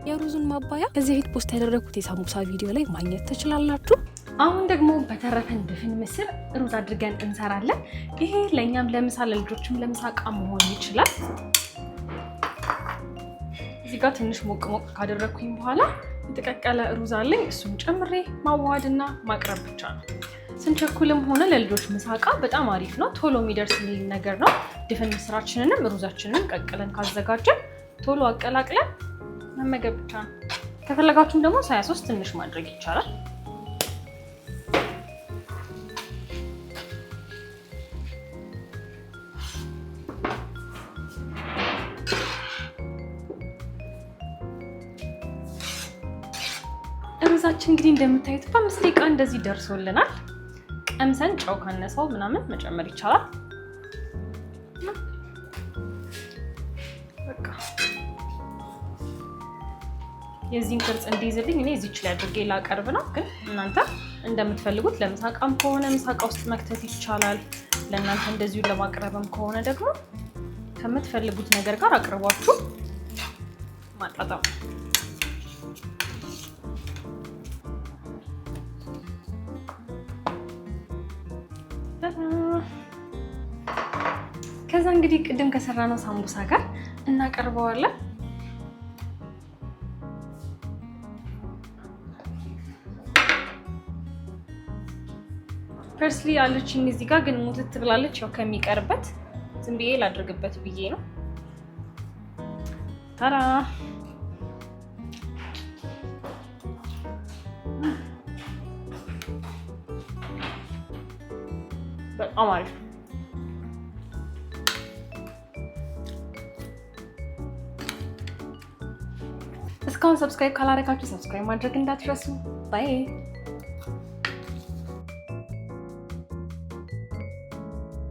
የሩዙን ማባያ ከዚህ ፊት ፖስት ያደረኩት የሳሙሳ ቪዲዮ ላይ ማግኘት ትችላላችሁ። አሁን ደግሞ በተረፈን ድፍን ምስር ሩዝ አድርገን እንሰራለን። ይሄ ለኛም ለምሳ ለልጆችም ለምሳቃ መሆን ይችላል። እዚህ ጋር ትንሽ ሞቅ ካደረኩኝ በኋላ የተቀቀለ ሩዝ አለኝ። እሱን ጨምሬ ማዋሃድና ማቅረብ ብቻ ነው። ስንቸኩልም ሆነ ለልጆች ምሳቃ በጣም አሪፍ ነው። ቶሎ የሚደርስልኝ ነገር ነው። ድፍን ምስራችንንም ሩዛችንንም ቀቅለን ካዘጋጀን ቶሎ አቀላቅለን መመገብ ብቻ ነው። ከፈለጋችሁም ደግሞ ሶያ ሶስ ትንሽ ማድረግ ይቻላል። ሩዛችን እንግዲህ እንደምታዩት በ5 ደቂቃ እንደዚህ ደርሶልናል። ቀምሰን ጨው ካነሰው ምናምን መጨመር ይቻላል። በቃ የዚህን ቅርጽ እንዲይዝልኝ እኔ እዚች ላይ አድርጌ ላቀርብ ነው። ግን እናንተ እንደምትፈልጉት ለምሳቃም ከሆነ ምሳቃ ውስጥ መክተት ይቻላል። ለእናንተ እንደዚሁ ለማቅረብም ከሆነ ደግሞ ከምትፈልጉት ነገር ጋር አቅርቧችሁ ማጣጣም። ከዛ እንግዲህ ቅድም ከሰራነው ሳምቡሳ ጋር እናቀርበዋለን። ፐርስሊ አለችኝ እዚህ ጋር ግን ሙትት ብላለች። ያው ከሚቀርበት ዝም ብዬ ላድርግበት ብዬ ነው። ታራ በጣም አሪፍ። እስካሁን ሰብስክራይብ ካላደረጋችሁ ሰብስክራይብ ማድረግ እንዳትረሱ። ባይ